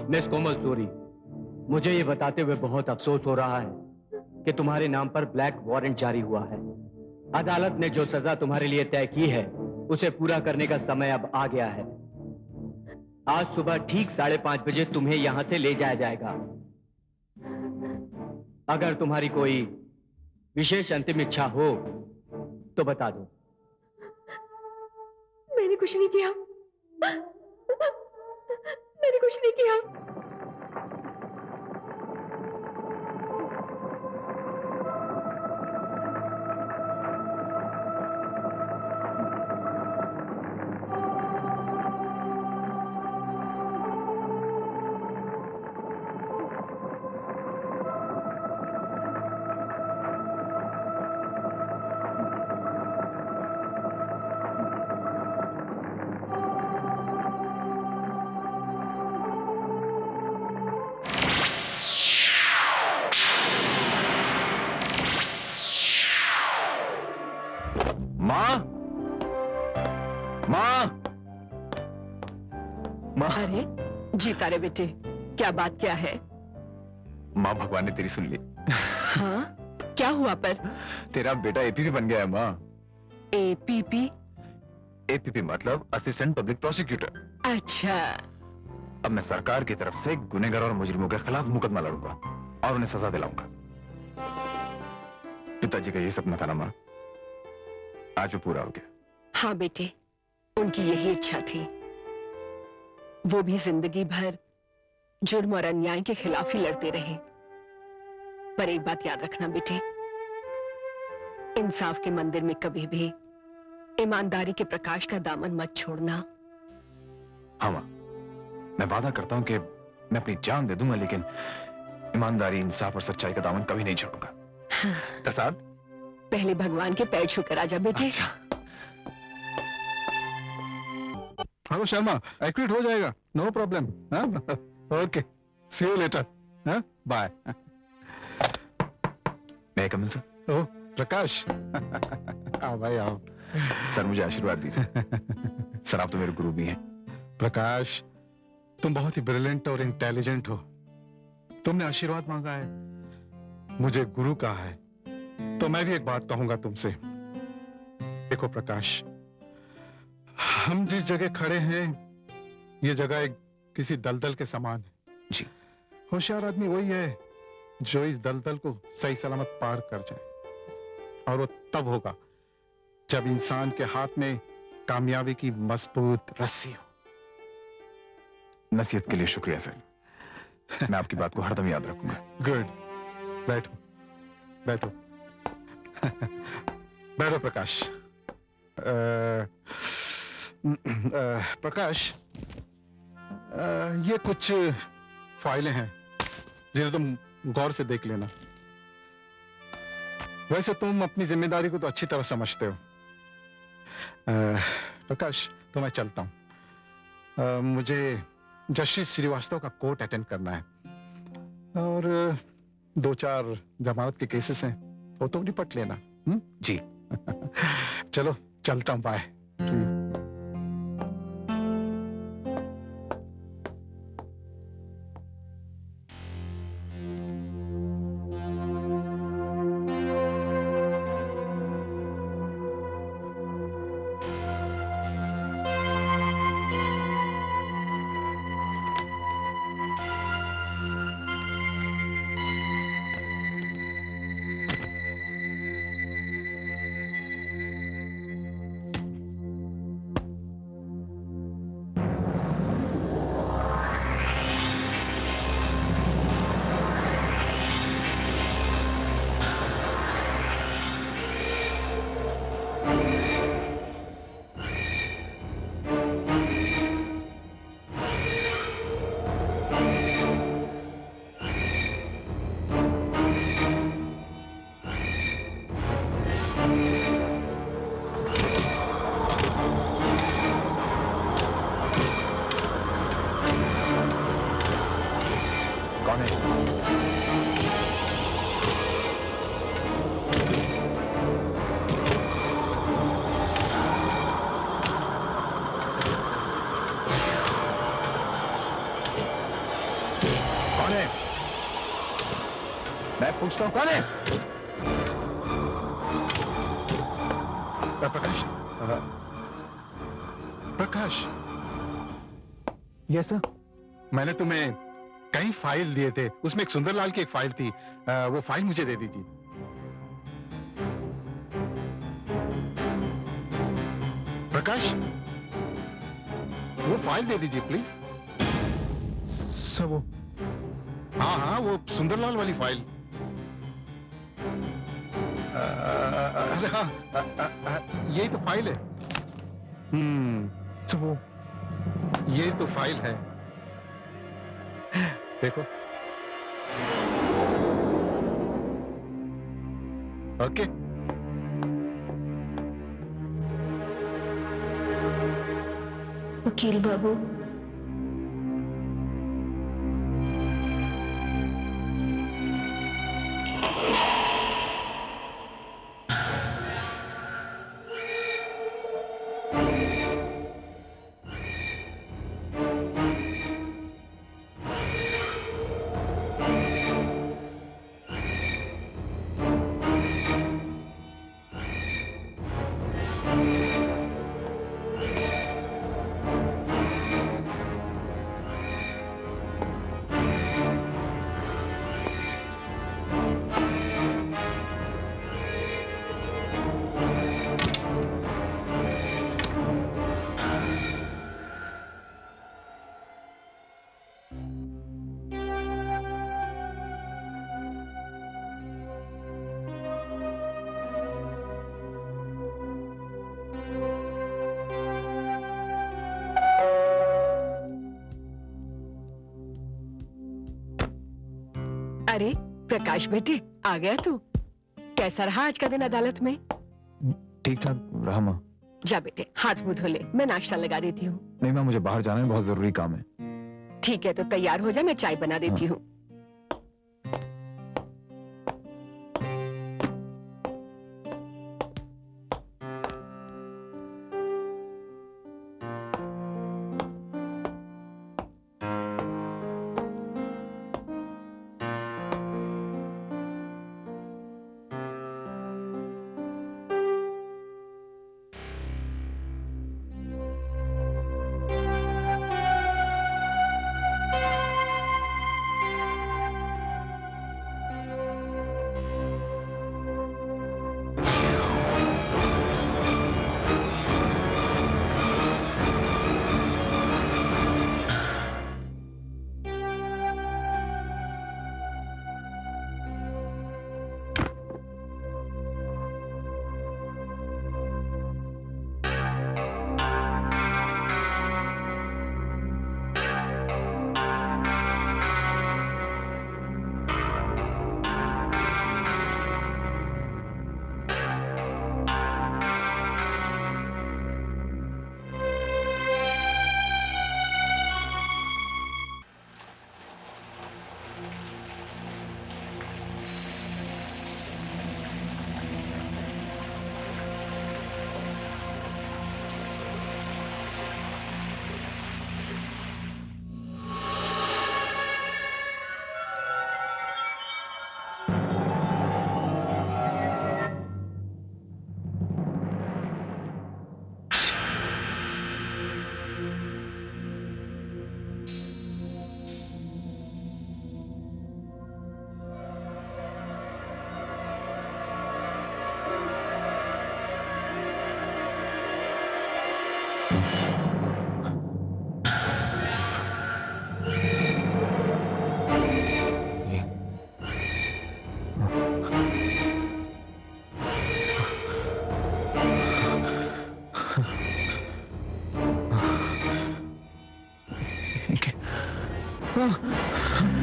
Miss कोमल सूरी, मुझे ये बताते हुए बहुत अफसोस हो रहा है कि तुम्हारे नाम पर ब्लैक वारंट जारी हुआ है। अदालत ने जो सजा तुम्हारे लिए तय की है उसे पूरा करने का समय अब आ गया है। आज सुबह ठीक 5:30 बजे तुम्हें यहां से ले जाया जाएगा। अगर तुम्हारी कोई विशेष अंतिम इच्छा हो तो बता दो। मैंने कुछ नहीं किया। मैंने कुछ नहीं किया। माँ, माँ, माँ। अरे जीता रे बेटे, क्या बात क्या है? माँ, भगवान ने तेरी सुन ली। हाँ, क्या हुआ पर? तेरा बेटा एपीपी बन गया है माँ। एपीपी? एपीपी मतलब असिस्टेंट पब्लिक प्रोसिक्यूटर। अच्छा। अब मैं सरकार की तरफ से गुनहगार और मुजरिमों के खिलाफ मुकदमा लड़ूंगा और उन्हें सजा दिलाऊंगा। पिताजी का ये सपना था ना माँ, आज वो पूरा हो गया। हाँ बेटे, उनकी यही इच्छा थी। वो भी जिंदगी भर जुर्म और अन्याय के खिलाफ ही लड़ते रहे। पर एक बात याद रखना बेटे, इंसाफ के मंदिर में कभी भी ईमानदारी के प्रकाश का दामन मत छोड़ना। हाँ माँ, मैं वादा करता हूं कि मैं अपनी जान दे दूंगा, लेकिन ईमानदारी, इंसाफ और सच्चाई का दामन कभी नहीं छोड़ूंगा। प्रसाद, पहले भगवान के पैर छूकर आजा बेटे। अच्छा। हेलो शर्मा, एक्विट हो जाएगा, no problem. Okay, see you later. Bye. मैं कमिंग सर? ओह प्रकाश, आओ भाई आओ। सर मुझे आशीर्वाद दीजिए। सर आप तो मेरे गुरु भी हैं। प्रकाश, तुम बहुत ही ब्रिलियंट और इंटेलिजेंट हो। तुमने आशीर्वाद मांगा है, मुझे गुरु कहा है, तो मैं भी एक बात कहूंगा तुमसे। देखो प्रकाश, हम जिस जगह खड़े हैं ये जगह एक किसी दलदल के समान है। जी। होशियार आदमी वही है जो इस दलदल को सही सलामत पार कर जाए, और वो तब होगा जब इंसान के हाथ में कामयाबी की मजबूत रस्सी हो। नसीहत के लिए शुक्रिया सर। मैं आपकी बात को हरदम याद रखूंगा। गुड, बैठो बैठो। बैठो प्रकाश। प्रकाश, ये कुछ फाइलें हैं जिन्हें तुम गौर से देख लेना। वैसे तुम अपनी जिम्मेदारी को तो अच्छी तरह समझते हो। प्रकाश, तो मैं चलता हूं। मुझे जस्टिस श्रीवास्तव का कोर्ट अटेंड करना है, और 2-4 जमानत के केसेस हैं, वो तो निपट लेना। जी। चलो चलता हूं, बाय। पूछता हूँ कौन है? प्रकाश, प्रकाश, यस सर। मैंने तुम्हें कई फाइल दिए थे, उसमें एक सुंदरलाल की एक फाइल थी, वो फाइल मुझे दे दीजिए। प्रकाश, वो फाइल दे दीजिए प्लीज। सर वो हाँ हाँ, वो सुंदरलाल वाली फाइल। अरे हाँ, यही तो फाइल है। सर वो ये तो फाइल है, देखो। ओके। वकील बाबू, अरे प्रकाश बेटे, आ गया तू? कैसा रहा आज का दिन अदालत में? ठीक ठाक रहा माँ। जा बेटे, हाथ मुंह धो ले, मैं नाश्ता लगा देती हूँ। नहीं माँ, मुझे बाहर जाना है, बहुत जरूरी काम है। ठीक है, तो तैयार हो जा, मैं चाय बना देती हूँ।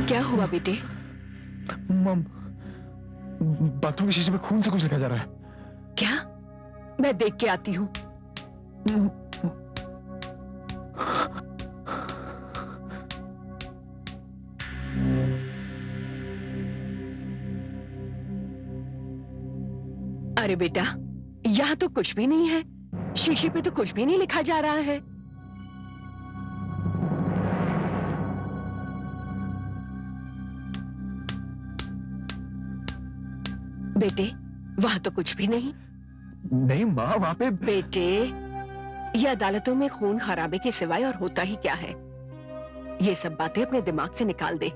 क्या हुआ बेटे? मम, बाथरूम के शीशे पे खून से कुछ लिखा जा रहा है। क्या? मैं देख के आती हूँ। अरे बेटा, यहाँ तो कुछ भी नहीं है, शीशे पे तो कुछ भी नहीं लिखा जा रहा है। बेटे, वहां तो कुछ भी नहीं। नहीं माँ, वहां पे बेटे, ये अदालतों में खून खराबे के सिवाय और होता ही क्या है? ये सब बातें अपने दिमाग से निकाल दे।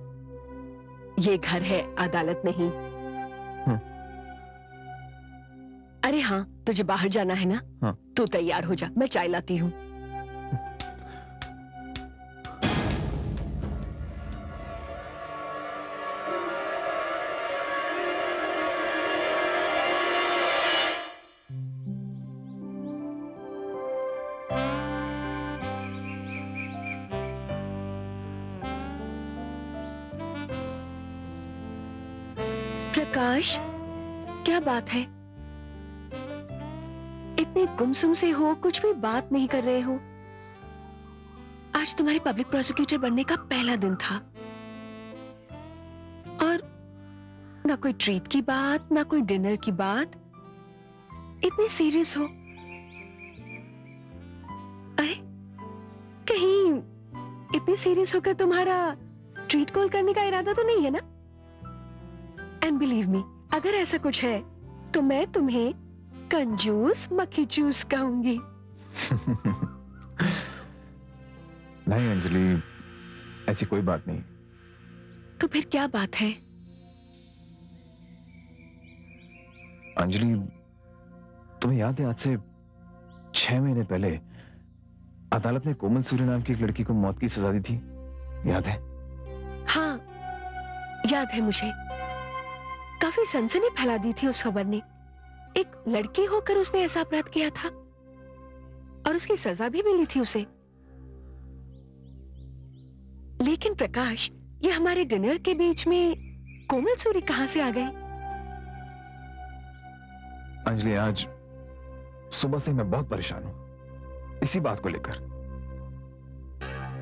ये घर है, अदालत नहीं। अरे हाँ, तुझे बाहर जाना है ना? हाँ। तू तैयार हो जा, मैं चाय लाती हूँ। प्रकाश, क्या बात है? इतने गुमसुम से हो, कुछ भी बात नहीं कर रहे हो। आज तुम्हारे पब्लिक प्रोसिक्यूटर बनने का पहला दिन था और ना कोई ट्रीट की बात, ना कोई डिनर की बात। इतने सीरियस हो। अरे, कहीं इतने सीरियस होकर तुम्हारा ट्रीट कॉल करने का इरादा तो नहीं है ना? एंड बिलीव मी, अगर ऐसा कुछ है तो मैं तुम्हें कंजूस मक्खी चूस कहूंगी। नहीं अंजलि, ऐसी कोई बात नहीं। तो फिर क्या बात है? अंजलि, तुम्हें याद है आज से 6 महीने पहले अदालत ने कोमल सूर्य नाम की एक लड़की को मौत की सजा दी थी, याद है? हाँ, याद है मुझे। काफी सनसनी फैला दी थी उस खबर ने। एक लड़की होकर उसने ऐसा अपराध किया था और उसकी सजा भी मिली थी उसे। लेकिन प्रकाश, ये हमारे डिनर के बीच में कोमल सूरी कहां से आ गई? अंजलि, आज सुबह से मैं बहुत परेशान हूं इसी बात को लेकर।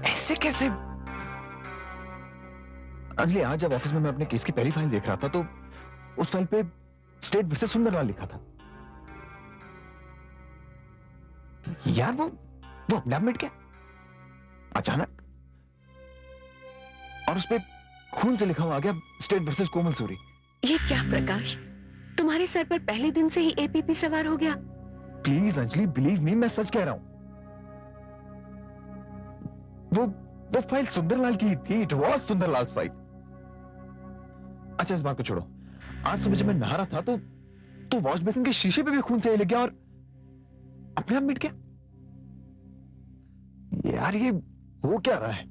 ऐसे कैसे? अंजलि, आज जब ऑफिस में मैं अपने केस की पहली फाइल देख रहा था तो उस फाइल पे स्टेट वर्सेस सुंदरलाल लिखा था। यार वो अपने आप मिट गया अचानक, और उस पे खून से लिखा हुआ आ गया स्टेट वर्सेस कोमल सूरी। ये क्या प्रकाश, तुम्हारे सर पर पहले दिन से ही एपीपी सवार हो गया? प्लीज अंजलि, बिलीव मी, मैं सच कह रहा हूं। वो फाइल सुंदरलाल की ही थी। It was Sunderlal file. अच्छा, इस बात को छोड़ो। आज सुबह जब मैं नहा रहा था तो वॉश बेसिन के शीशे पे भी खून से लग गया और अपने आप मिट गया। यार, ये हो क्या रहा है?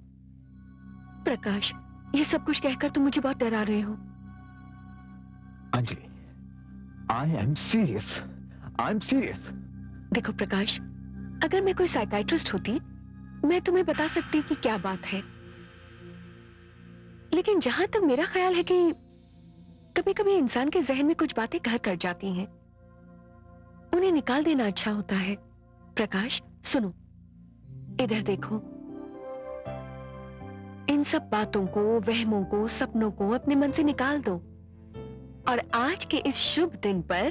प्रकाश, ये सब कुछ कहकर तुम मुझे बहुत डरा रहे हो। Anjali, I am serious. I am serious. देखो प्रकाश, अगर मैं कोई साइकाइट्रिस्ट होती, मैं तुम्हें बता सकती कि क्या बात है। लेकिन जहां तक मेरा ख्याल है कि कभी कभी इंसान के जहन में कुछ बातें घर कर जाती हैं, उन्हें निकाल देना अच्छा होता है। प्रकाश, सुनो, इधर देखो। इन सब बातों को, वहमों को, सपनों को अपने मन से निकाल दो और आज के इस शुभ दिन पर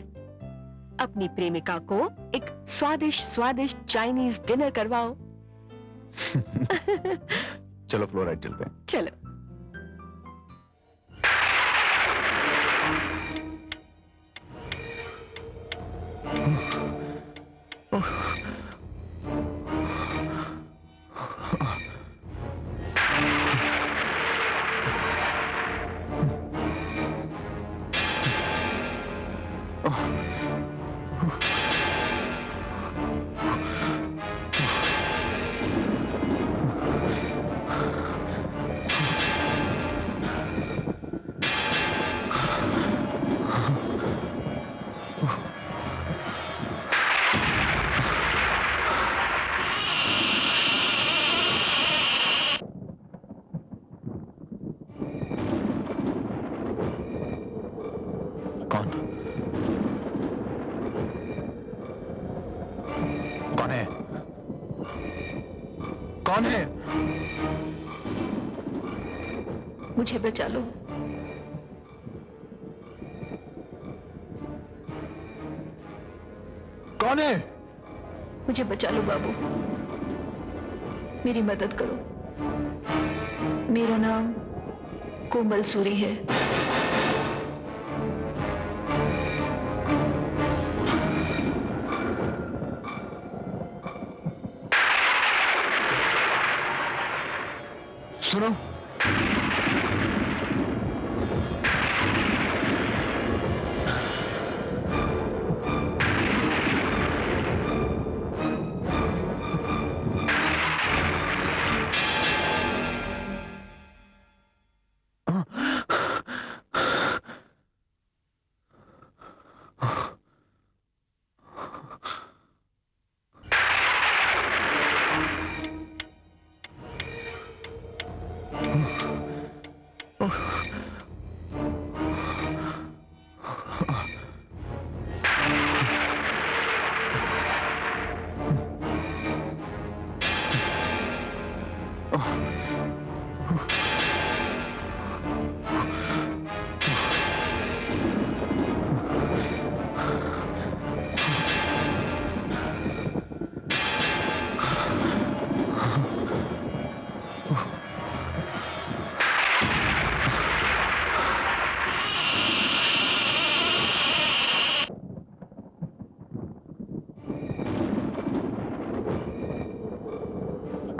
अपनी प्रेमिका को एक स्वादिष्ट चाइनीज डिनर करवाओ। चलो फ्लोराइड चलते हैं। चलो। कौन कौन है? कौन है? मुझे बचा लो। कौन है? मुझे बचा लो बाबू, मेरी मदद करो। मेरा नाम कोमल सूरी है। सुनो,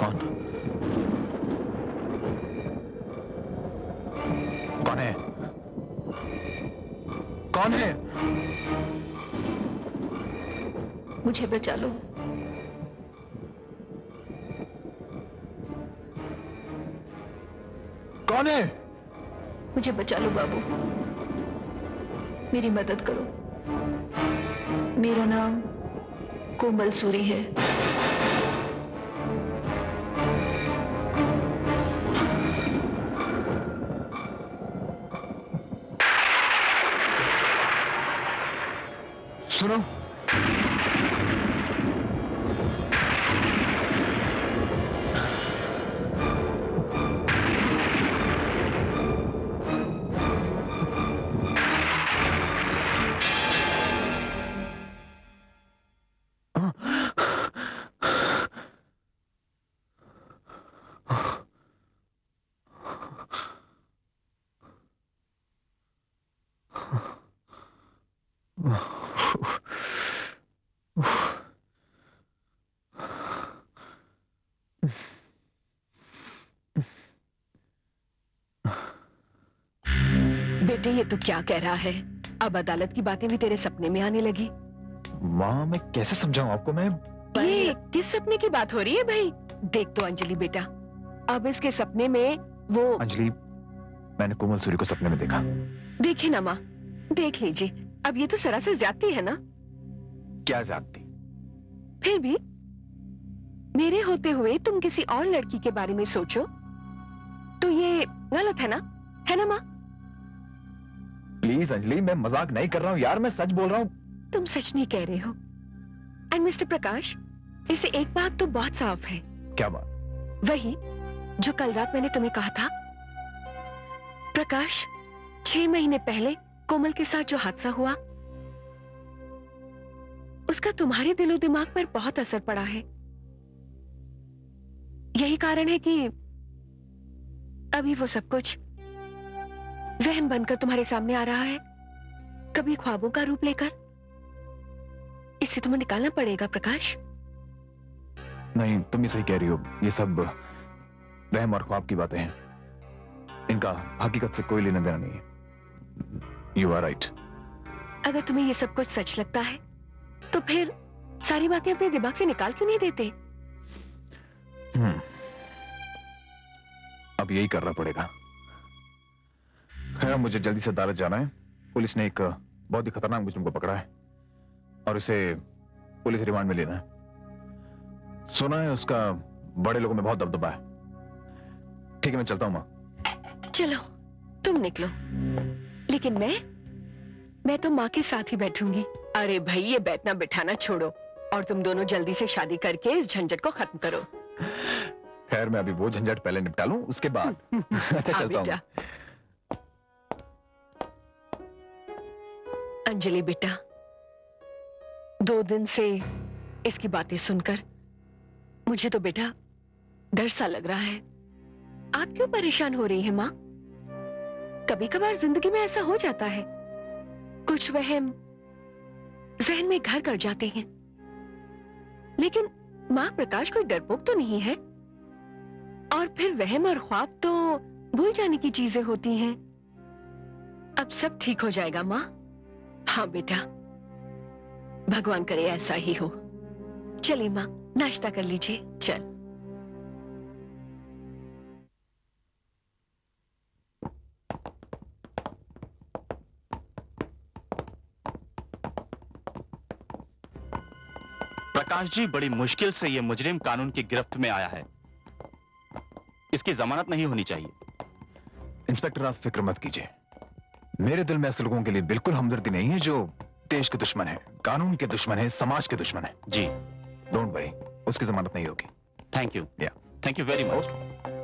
कौन कौन है? कौन है? मुझे बचा लो। कौन है? मुझे बचा लो बाबू, मेरी मदद करो। मेरा नाम कोमल सूरी है। सुनो, बेटे ये तू क्या कह रहा है? अब अदालत की बातें भी तेरे सपने में आने लगी। माँ मैं कैसे समझाऊं आपको? मैं ये किस सपने की बात हो रही है भाई? देख तो अंजलि बेटा, अब इसके सपने में वो अंजलि, मैंने कोमल सूरी को सपने में देखा। देखे ना माँ, देख लीजिए। अब ये तो सरासर ज्यादती है ना। क्या जाती? फिर भी मेरे होते हुए तुम किसी और लड़की के बारे में सोचो तो ये गलत है ना माँ? प्लीज अंजलि, मैं मजाक नहीं कर रहा हूँ यार, मैं सच बोल रहा हूँ। तुम सच नहीं कह रहे हो। एंड मिस्टर प्रकाश, इससे एक बात तो बहुत साफ है। क्या बात? वही जो कल रात मैंने तुम्हें कहा था। प्रकाश, 6 महीने पहले कोमल के साथ जो हादसा हुआ, उसका तुम्हारे दिलो दिमाग पर बहुत असर पड़ा है। यही कारण है कि अभी वो सब कुछ वहम बनकर तुम्हारे सामने आ रहा है, कभी ख्वाबों का रूप लेकर। इससे तुम्हें निकालना पड़ेगा प्रकाश। नहीं, तुम ही सही कह रही हो। ये सब वहम और ख्वाब की बातें हैं, इनका हकीकत से कोई लेना देना नहीं है। You are right. अगर तुम्हें ये सब कुछ सच लगता है तो फिर सारी बातें अपने दिमाग से निकाल क्यों नहीं देते? अब यही करना पड़ेगा। खैर, मुझे जल्दी से अदालत जाना है। पुलिस ने एक बहुत ही खतरनाक मुजरिम को पकड़ा है और उसे पुलिस रिमांड में लेना है। सुना है उसका बड़े लोगों में बहुत दबदबा है। ठीक है, मैं चलता हूं मां। चलो तुम निकलो, लेकिन मैं तो माँ के साथ ही बैठूंगी। अरे भाई, ये बैठना बिठाना छोड़ो और तुम दोनों जल्दी से शादी करके इस झंझट को खत्म करो। खैर, मैं अभी वो झंझट पहले निपटा लूं, उसके बाद। अच्छा, चलता हूं। अंजलि बेटा, 2 दिन से इसकी बातें सुनकर मुझे तो बेटा डर सा लग रहा है। आप क्यों परेशान हो रही हैं माँ? कभी कभार जिंदगी में ऐसा हो जाता है, कुछ वहम जहन में घर कर जाते हैं। लेकिन माँ, प्रकाश कोई डरपोक तो नहीं है और और फिर वहम और ख्वाब तो भूल जाने की चीजें होती हैं। अब सब ठीक हो जाएगा माँ। हाँ बेटा, भगवान करे ऐसा ही हो। चलिए माँ, नाश्ता कर लीजिए। चल। प्रकाश जी, बड़ी मुश्किल से ये मुजरिम कानून की गिरफ्त में आया है। इसकी जमानत नहीं होनी चाहिए। इंस्पेक्टर, आप फिक्र मत कीजिए। मेरे दिल में ऐसे लोगों के लिए बिल्कुल हमदर्दी नहीं है जो देश के दुश्मन है, कानून के दुश्मन है, समाज के दुश्मन है। जी, डोंट वरी, उसकी जमानत नहीं होगी। Thank you. या thank you very much.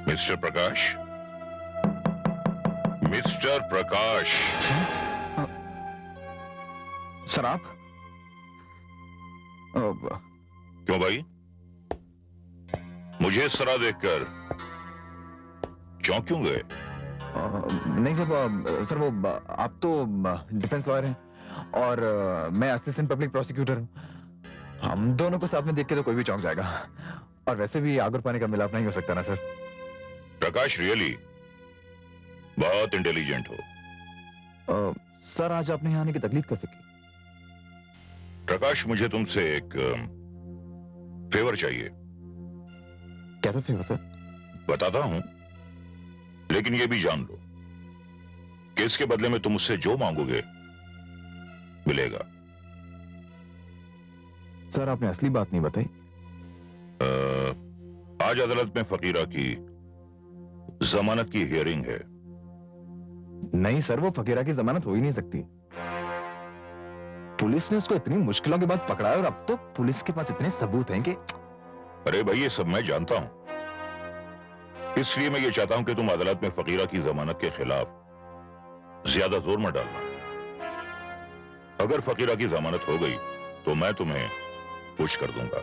Mister Prakash, mister Prakash. Sir, आप क्यों भाई, मुझे इस तरह देखकर चौंक क्यों गए? नहीं सर, वो आप तो डिफेंस लॉयर हैं और मैं असिस्टेंट पब्लिक प्रोसिक्यूटर हूं। हम दोनों को साथ में देख के तो कोई भी चौंक जाएगा। और वैसे भी आग और पानी का मिलाप नहीं हो सकता ना सर। प्रकाश रियली बहुत इंटेलिजेंट हो। सर, आज आपने यहाँ आने की तकलीफ कैसे की? प्रकाश, मुझे तुमसे एक फेवर चाहिए। कैसा फेवर सर? बताता हूं, लेकिन ये भी जान लो कि इसके बदले में तुम मुझसे जो मांगोगे मिलेगा। सर, आपने असली बात नहीं बताई। आज अदालत में फकीरा की जमानत की हियरिंग है। नहीं सर, वो फकीरा की जमानत हो ही नहीं सकती। पुलिस ने उसको इतनी मुश्किलों के बाद पकड़ा है और अब तो पुलिस के पास इतने सबूत हैं कि... अरे भाई, ये सब मैं जानता हूं, इसलिए मैं ये चाहता हूं कि तुम अदालत में फकीरा की जमानत के खिलाफ ज्यादा जोर मत डालना। अगर फकीरा की जमानत हो गई तो मैं तुम्हें खुश कर दूंगा।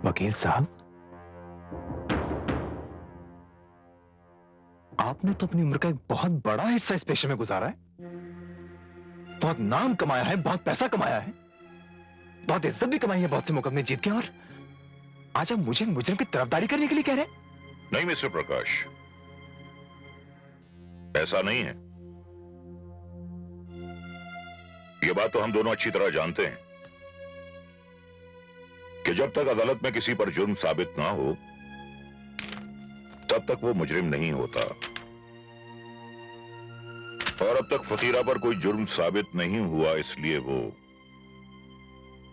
वकील साहब, आपने तो अपनी उम्र का एक बहुत बड़ा हिस्सा इस पेशे में गुजारा है। बहुत नाम कमाया है, बहुत पैसा कमाया है, बहुत इज्जत भी कमाई है, बहुत से मुकदमे जीत के, और आज आप मुझे मुजरिम की तरफदारी करने के लिए कह रहे हैं? नहीं मिस्टर प्रकाश, ऐसा नहीं है। यह बात तो हम दोनों अच्छी तरह जानते हैं कि जब तक अदालत में किसी पर जुर्म साबित ना हो तब तक वो मुजरिम नहीं होता, और अब तक फकीरा पर कोई जुर्म साबित नहीं हुआ, इसलिए वो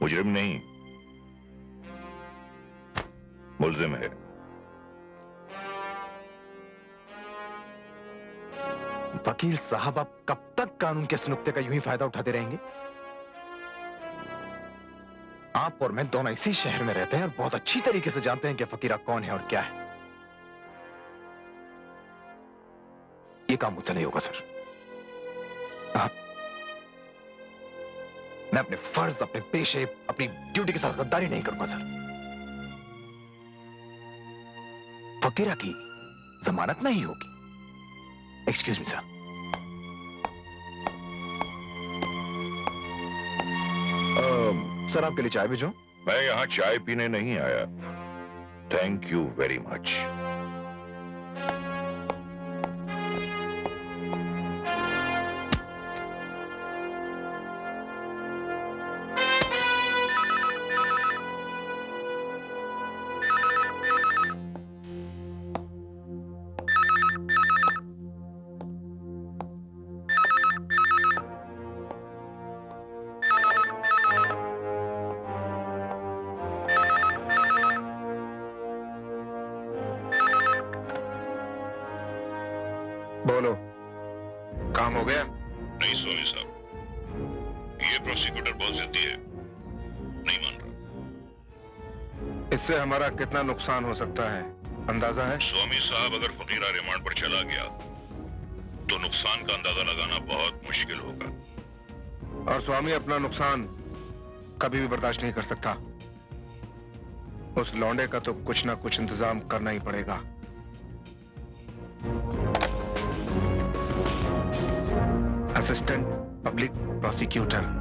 मुजरिम नहीं, मुल्जिम है। वकील साहब, आप कब तक कानून के इस नुक्ते का यूं ही फायदा उठाते रहेंगे? आप और मैं दोनों इसी शहर में रहते हैं और बहुत अच्छी तरीके से जानते हैं कि फकीरा कौन है और क्या है। ये काम मुझसे नहीं होगा सर। मैं अपने फर्ज, अपने पेशे, अपनी ड्यूटी के साथ गद्दारी नहीं करूंगा सर। फकीरा की जमानत नहीं होगी। Excuse me sir. सर, आपके लिए चाय भेजूं? मैं यहां चाय पीने नहीं आया। Thank you very much. बोलो। काम हो गया? नहीं स्वामी साहब, ये प्रोसिक्यूटर बहुत जिद्दी है, नहीं मान रहा। इससे हमारा कितना नुकसान हो सकता है, अंदाजा है? स्वामी साहब, अगर फकीरा रिमांड पर चला गया तो नुकसान का अंदाजा लगाना बहुत मुश्किल होगा। और स्वामी अपना नुकसान कभी भी बर्दाश्त नहीं कर सकता। उस लौंडे का तो कुछ ना कुछ इंतजाम करना ही पड़ेगा। Assistant public prosecutor.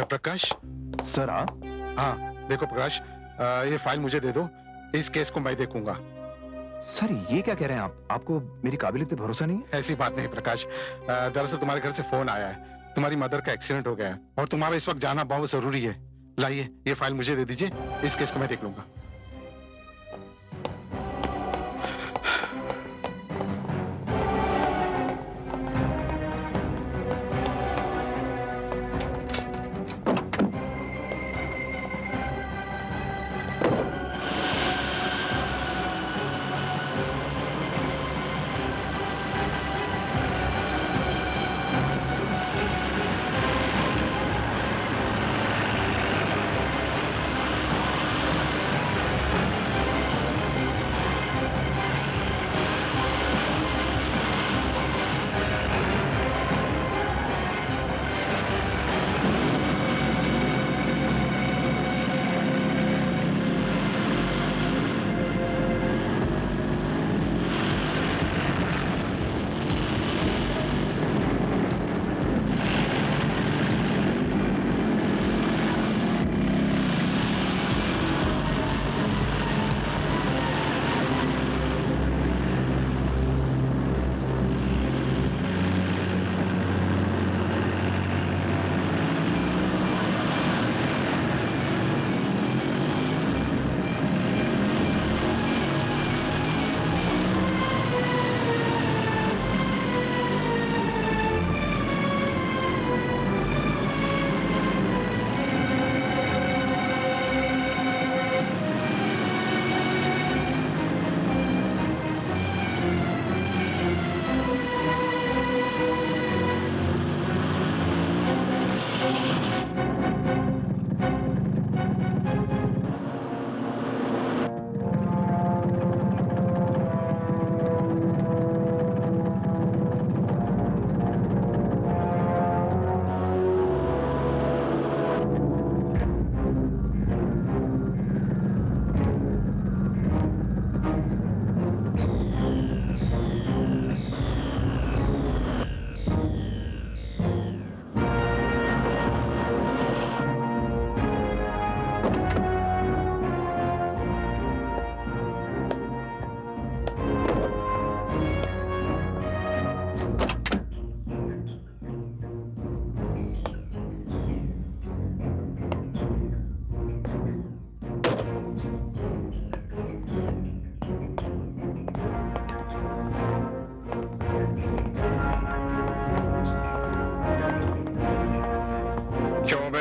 Prakash. Sir आप? हाँ देखो प्रकाश, ये फाइल मुझे दे दो, इस केस को मैं देखूंगा। सर ये क्या कह रहे हैं आप? आपको मेरी काबिलियत पे भरोसा नहीं है? ऐसी बात नहीं प्रकाश, दरअसल तुम्हारे घर से फोन आया है, तुम्हारी मदर का एक्सीडेंट हो गया है और तुम्हारा इस वक्त जाना बहुत जरूरी है। लाइए ये फाइल मुझे दे दीजिए, इस केस को मैं देख लूंगा।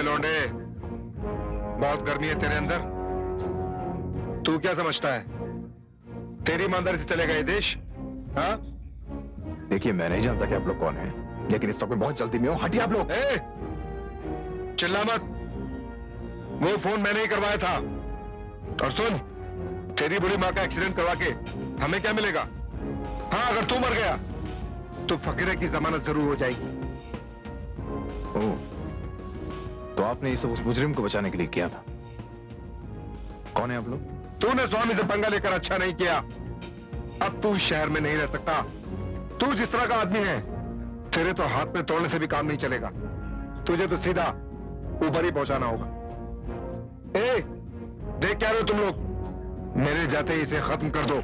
लौंडे, बहुत गर्मी है तेरे अंदर। तू क्या समझता है तेरी ईमानदारी से चलेगा ये देश? हाँ, देखिए, मैं नहीं जानता कि आप लोग कौन हैं, लेकिन इस वक्त में बहुत जल्दी में हूं। हटिए आप लोग। ए, चिल्ला मत। वो फोन मैंने ही करवाया था। और सुन, तेरी बुरी माँ का एक्सीडेंट करवा के हमें क्या मिलेगा? हाँ, अगर तू मर गया तो फकीरे की जमानत जरूर हो जाएगी। ओह, तो आपने ये सब उस मुजरिम को बचाने के लिए किया था? कौन है आप लोग? तूने स्वामी से पंगा लेकर अच्छा नहीं किया। अब तू इस शहर में नहीं रह सकता। तू जिस तरह का आदमी है, तेरे तो हाथ में तोड़ने से भी काम नहीं चलेगा। तुझे तो सीधा ऊपर ही पहुंचाना होगा। ए, देख क्या रहे हो तुम लोग? मेरे जाते ही इसे खत्म कर दो।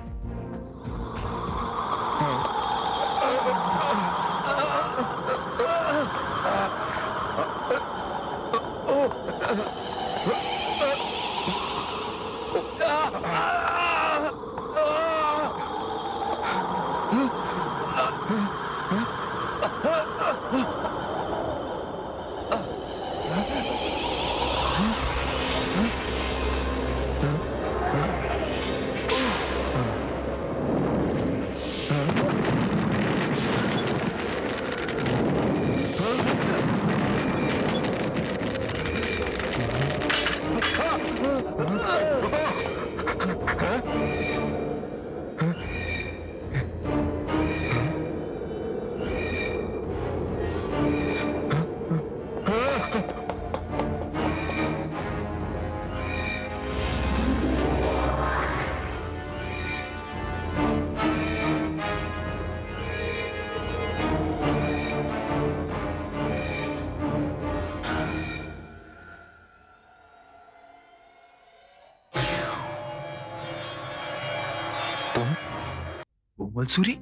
मंसूरी?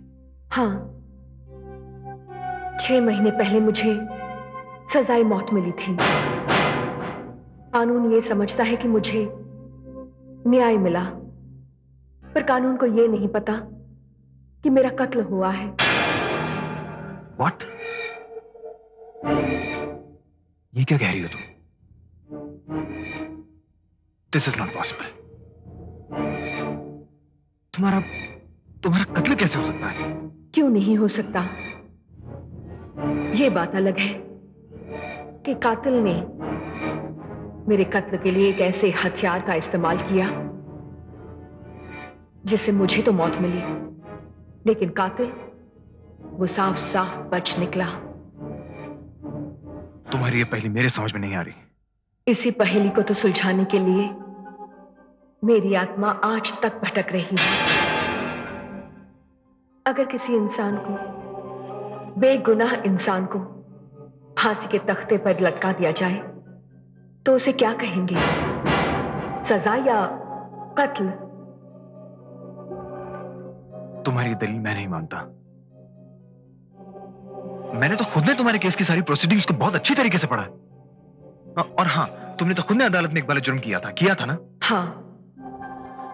हाँ, 6 महीने पहले मुझे सजाए मौत मिली थी। कानून ये समझता है कि मुझे न्याय मिला, पर कानून को ये नहीं पता कि मेरा कत्ल हुआ है। What? ये क्या कह रही हो तुम? This is not possible. तुम्हारा कत्ल कैसे हो सकता है? क्यों नहीं हो सकता? ये बात अलग है कि कातिल ने मेरे कत्ल के लिए एक ऐसे हथियार का इस्तेमाल किया जिससे मुझे तो मौत मिली, लेकिन कातिल वो साफ साफ बच निकला। तुम्हारी ये पहेली मेरे समझ में नहीं आ रही। इसी पहेली को तो सुलझाने के लिए मेरी आत्मा आज तक भटक रही है। अगर किसी इंसान को, बेगुनाह इंसान को फांसी के तख्ते पर लटका दिया जाए तो उसे क्या कहेंगे? सजा या कत्ल? तुम्हारी दलील मैं नहीं मानता। मैंने तो खुद ने तुम्हारे केस की सारी प्रोसीडिंग्स को बहुत अच्छी तरीके से पढ़ा है। और हाँ, तुमने तो खुद ने अदालत में इकबाल जुर्म किया था ना? हाँ,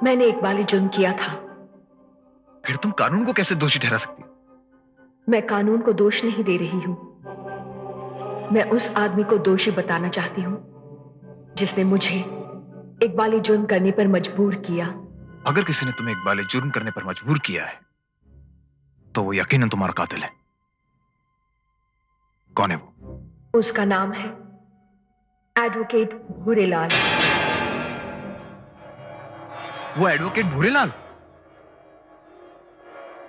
मैंने इकबाल जुर्म किया था। फिर तुम कानून को कैसे दोषी ठहरा सकती? मैं कानून को दोष नहीं दे रही हूं। मैं उस आदमी को दोषी बताना चाहती हूं जिसने मुझे इकबाली जुर्म करने पर मजबूर किया। अगर किसी ने तुम्हें इकबाली जुर्म करने पर मजबूर किया है तो वो यकीनन तुम्हारा कातिल है। कौन है वो? उसका नाम है एडवोकेट भूरेलाल। वो एडवोकेट भूरेलाल?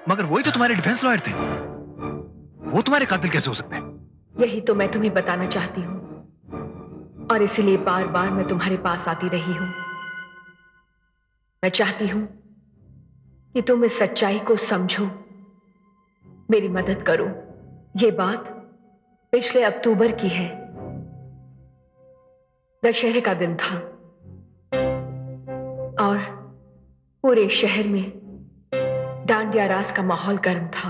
मगर वही तो तुम्हारे डिफेंस लॉयर थे। वो तुम्हारे कातिल कैसे हो सकते हैं? यही तो मैं तुम्हें बताना चाहती हूं और इसीलिए बार बार मैं तुम्हारे पास आती रही हूं। मैं चाहती हूं कि तुम इस सच्चाई को समझो, मेरी मदद करो। ये बात पिछले अक्टूबर की है। दशहरे का दिन था और पूरे शहर में डांडिया रास का माहौल गर्म था।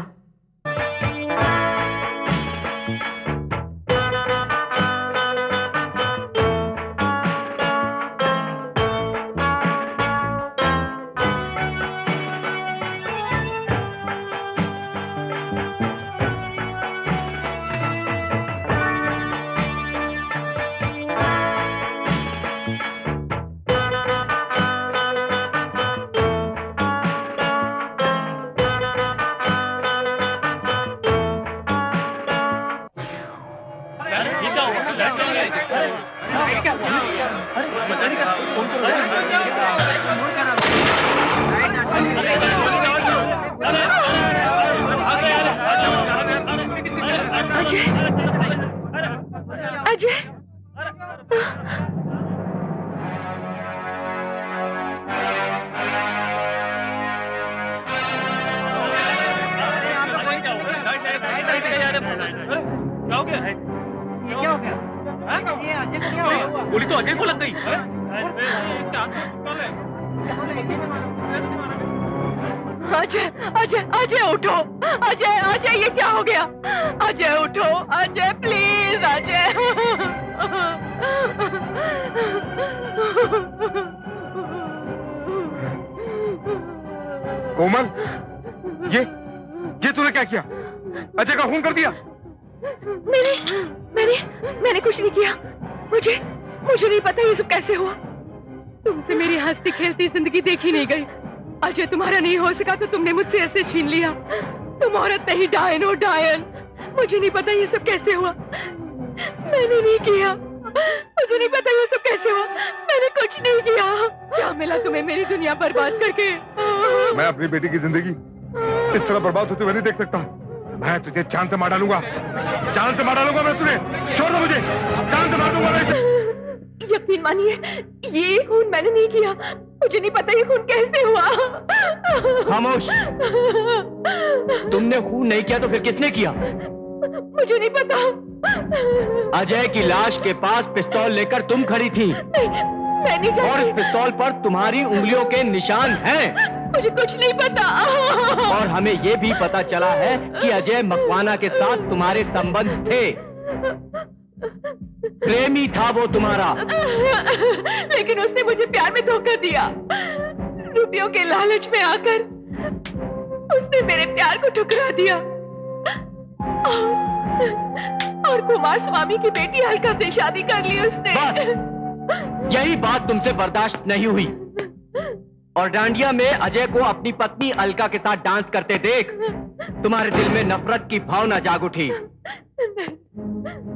अजय, अजय, गोली तो अजय को लग गई। अजय, अजय, अजय उठो, अजय, अजय ये क्या हो गया? अजय उठो, अजय प्लीज, अजय। कोमल, ये तूने क्या किया? अजय का खून कर दिया? मैंने कुछ नहीं किया। मुझे नहीं पता ये सब कैसे हुआ। तुमसे मेरी हंसती खेलती जिंदगी देखी नहीं गई। अजय तुम्हारा नहीं हो सका तो तुमने मुझसे ऐसे छीन लिया। तुम औरत नहीं, डायन हो, डायन। मुझे नहीं पता ये सब कैसे हुआ। मैंने नहीं किया। मुझे नहीं पता ये सब कैसे हुआ। मैंने कुछ नहीं किया। क्या मिला तुम्हें मेरी दुनिया बर्बाद करके? मैं अपनी बेटी की जिंदगी इस तरह बर्बाद होते हुए नहीं देख सकता। मैं तुझे जान से मार डालूंगा। जान से मार डालूंगा मैं तुझे। छोड़ दो मुझे। जान से मार दूंगा मैं। यकीन मानिए, ये खून मैंने नहीं किया। मुझे नहीं पता ये खून कैसे हुआ। खामोश। तुमने खून नहीं किया तो फिर किसने किया? मुझे नहीं पता। अजय की लाश के पास पिस्तौल लेकर तुम खड़ी थी। नहीं, मैं नहीं और इस जानती। पिस्तौल पर तुम्हारी उंगलियों के निशान हैं। मुझे कुछ नहीं पता। और हमें ये भी पता चला है कि अजय मकवाना के साथ तुम्हारे संबंध थे। प्रेमी था वो तुम्हारा। लेकिन उसने मुझे प्यार में धोखा दिया। रुपयों के लालच में आकर उसने मेरे प्यार को ठुकरा दिया। और कुमार स्वामी की बेटी अलका से शादी कर ली उसने। बस यही बात तुमसे बर्दाश्त नहीं हुई और डांडिया में अजय को अपनी पत्नी अलका के साथ डांस करते देख तुम्हारे दिल में नफरत की भावना जाग उठी।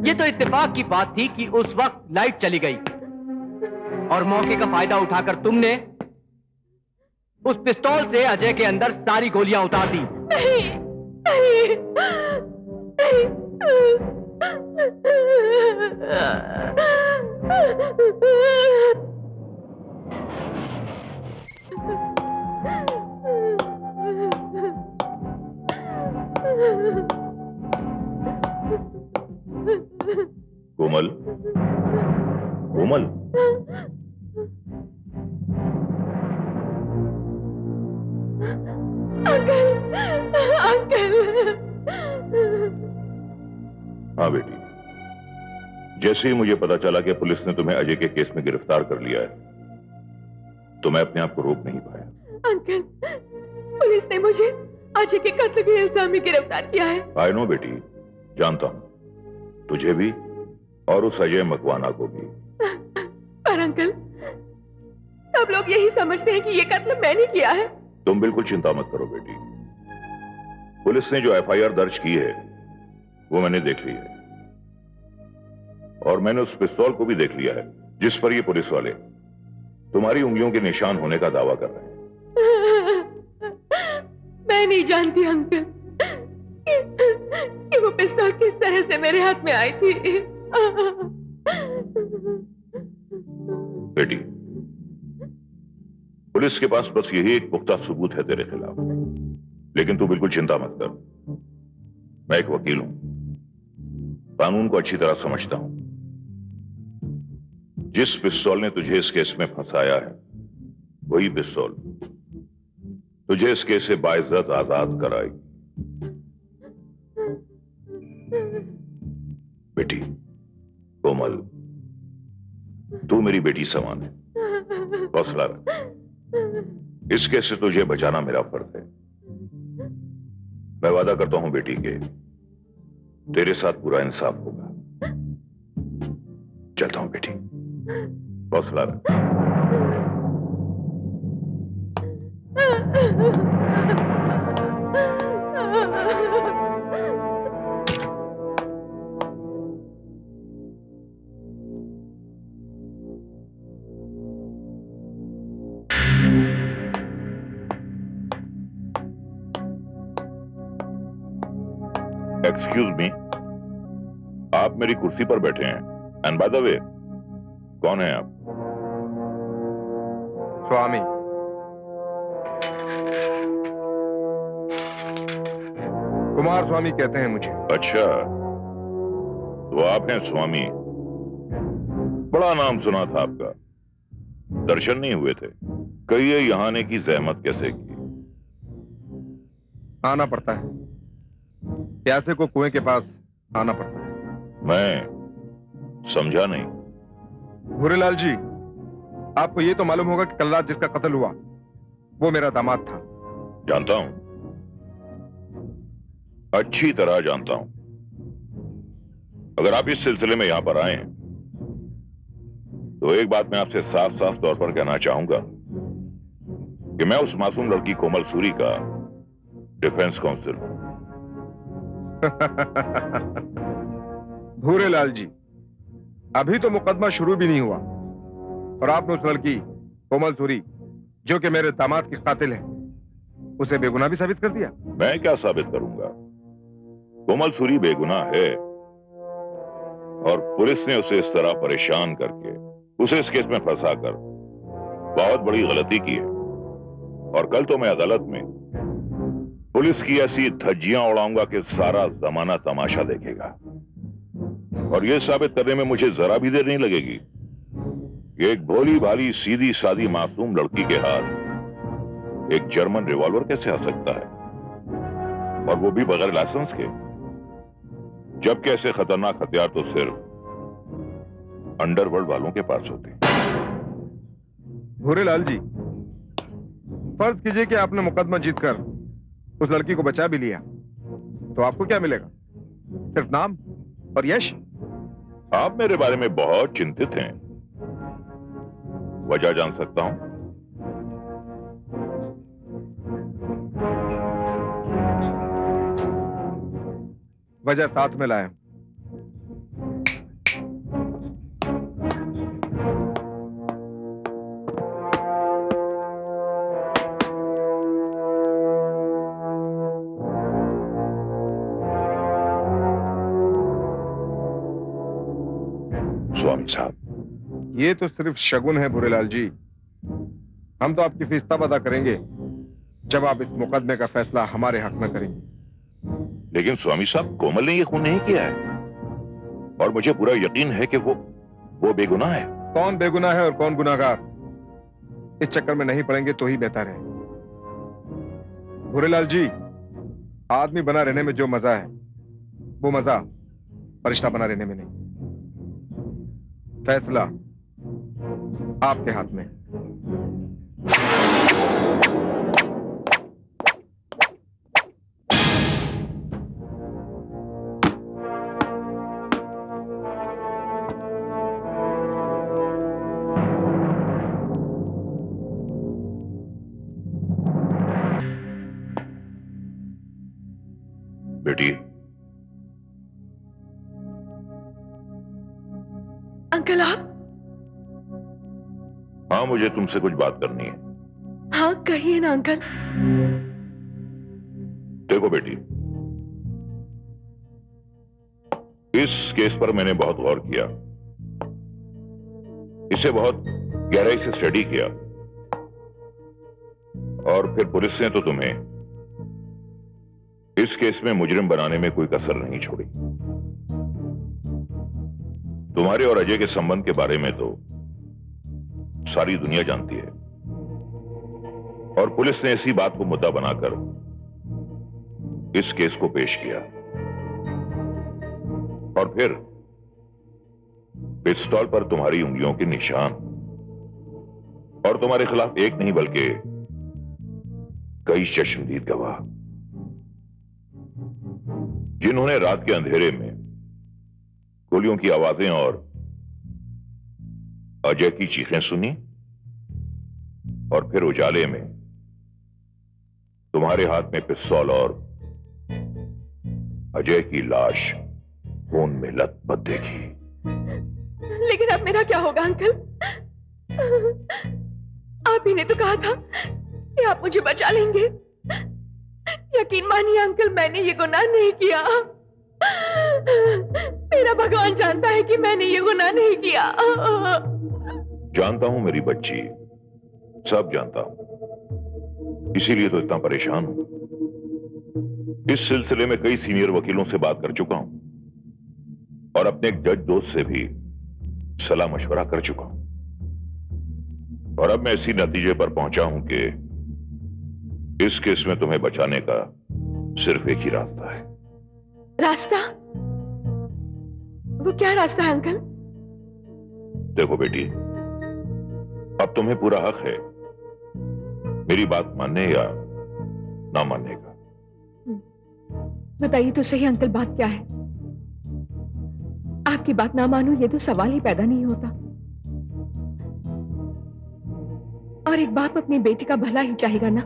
ये तो इत्तेफाक की बात थी कि उस वक्त लाइट चली गई और मौके का फायदा उठाकर तुमने उस पिस्तौल से अजय के अंदर सारी गोलियां उतार दी। नहीं, नहीं, कोमल, कोमल, अंकल। हाँ बेटी, जैसे ही मुझे पता चला कि पुलिस ने तुम्हें अजय के केस में गिरफ्तार कर लिया है तो मैं अपने आप को रोक नहीं पाया। अंकल, पुलिस ने मुझे अजय के कत्ल के इल्जाम में गिरफ्तार किया है। आई नो बेटी, जानता हूं, तुझे भी और उस अजय मकवाना को भी। पर अंकल, सब लोग यही समझते हैं कि ये कत्ल मैंने किया है। तुम बिल्कुल चिंता मत करो बेटी, पुलिस ने जो एफआईआर दर्ज की है वो मैंने देख ली है और मैंने उस पिस्तौल को भी देख लिया है जिस पर ये पुलिस वाले तुम्हारी उंगलियों के निशान होने का दावा कर रहे हैं। मैं नहीं जानती अंकल कि वो पिस्तौल किस तरह से मेरे हाथ में आई थी। बेटी, पुलिस के पास बस यही एक पुख्ता सबूत है तेरे खिलाफ, लेकिन तू बिल्कुल चिंता मत कर। मैं एक वकील हूं, कानून को अच्छी तरह समझता हूं। जिस पिस्तौल ने तुझे इस केस में फंसाया है वही पिस्तौल तुझे इस केस से बाइज्जत आजाद कराएगी। बेटी कोमल, तू मेरी बेटी समान है, हौसला रख। इस केस से तुझे बचाना मेरा फर्ज है। मैं वादा करता हूं बेटी के तेरे साथ पूरा इंसाफ होगा। चलता हूं बेटी, हौसला रख। एक्सक्यूज मी, आप मेरी कुर्सी पर बैठे हैं। एंड बाय द वे, कौन है आप? स्वामी। कुमार स्वामी कहते हैं मुझे। अच्छा, तो आप हैं स्वामी। बड़ा नाम सुना था आपका। दर्शन नहीं हुए थे? कहिए यहां आने की जहमत कैसे की? आना पड़ता है, प्यासे को कुएं के पास आना पड़ता है। मैं समझा नहीं। भूरेलाल जी, आपको ये तो मालूम होगा कि कल रात जिसका कत्ल हुआ वो मेरा दामाद था। जानता हूं, अच्छी तरह जानता हूं। अगर आप इस सिलसिले में यहां पर आए हैं तो एक बात मैं आपसे साफ साफ तौर पर कहना चाहूंगा कि मैं उस मासूम लड़की कोमल सूरी का डिफेंस काउंसिल हूं। भूरेलाल जी, अभी तो मुकदमा शुरू भी नहीं हुआ और आपने उस लड़की कोमल सूरी, जो कि मेरे दामाद की कातिल है, उसे बेगुनाह भी साबित कर दिया। मैं क्या साबित करूंगा? कोमल सूरी बेगुनाह है और पुलिस ने उसे इस तरह परेशान करके उसे इस केस में फंसाकर बहुत बड़ी गलती की है। और कल तो मैं अदालत में पुलिस की ऐसी धज्जियां उड़ाऊंगा कि सारा जमाना तमाशा देखेगा। और यह साबित करने में मुझे जरा भी देर नहीं लगेगी कि एक भोली भाली सीधी सादी मासूम लड़की के हाथ एक जर्मन रिवॉल्वर कैसे आ सकता है, और वो भी बगैर लाइसेंस के, जबकि ऐसे खतरनाक हथियार तो सिर्फ अंडरवर्ल्ड वालों के पास होते हैं। भूरेलाल जी, फर्ज कीजिए कि आपने मुकदमा जीतकर उस लड़की को बचा भी लिया, तो आपको क्या मिलेगा? सिर्फ नाम और यश? आप मेरे बारे में बहुत चिंतित हैं। वजह जान सकता हूं? वजह साथ में लाया हूं। स्वामी साहब, ये तो सिर्फ शगुन है भूरेलाल जी। हम तो आपकी फीस तब अदा करेंगे जब आप इस मुकदमे का फैसला हमारे हक में करेंगे। लेकिन स्वामी साहब, कोमल ने ये खून नहीं किया है और मुझे पूरा यकीन है कि वो बेगुनाह है। कौन बेगुनाह है और कौन गुनाहगार, इस चक्कर में नहीं पड़ेंगे तो ही बेहतर है। भूरेलाल जी, आदमी बना रहने में जो मजा है वो मजा फरिश्ता बना रहने में नहीं। फैसला आपके हाथ में। बेटी, अंकल आप? हाँ, मुझे तुमसे कुछ बात करनी है। हाँ कहिए ना अंकल। देखो बेटी, इस केस पर मैंने बहुत गौर किया, इसे बहुत गहराई से स्टडी किया, और फिर पुलिस ने तो तुम्हें इस केस में मुजरिम बनाने में कोई कसर नहीं छोड़ी। तुम्हारे और अजय के संबंध के बारे में तो सारी दुनिया जानती है, और पुलिस ने इसी बात को मुद्दा बनाकर इस केस को पेश किया। और फिर पिस्तौल पर तुम्हारी उंगलियों के निशान, और तुम्हारे खिलाफ एक नहीं बल्कि कई चश्मदीद गवाह, जिन्होंने रात के अंधेरे में गोलियों की आवाजें और अजय की चीखें सुनी, और फिर उजाले में तुम्हारे हाथ में पिस्तौल और अजय की लाश खून में लथपथ देखी। लेकिन अब मेरा क्या होगा अंकल? आप ही ने तो कहा था कि आप मुझे बचा लेंगे। यकीन मानिए अंकल, मैंने ये गुनाह नहीं किया। मेरा भगवान जानता है कि मैंने ये गुनाह नहीं किया। जानता हूं मेरी बच्ची, सब जानता हूं, इसीलिए तो इतना परेशान हूं। इस सिलसिले में कई सीनियर वकीलों से बात कर चुका हूं और अपने एक जज दोस्त से भी सलाह मशवरा कर चुका हूं, और अब मैं इसी नतीजे पर पहुंचा हूं कि इस केस में तुम्हें बचाने का सिर्फ एक ही रास्ता है। रास्ता? वो क्या रास्ता है अंकल? देखो बेटी, अब तुम्हें पूरा हक है मेरी बात मानने या ना मानने का। बताइए तो सही अंकल, बात क्या है? आपकी बात ना मानूं ये तो सवाल ही पैदा नहीं होता। और एक बाप अपनी बेटी का भला ही चाहेगा ना।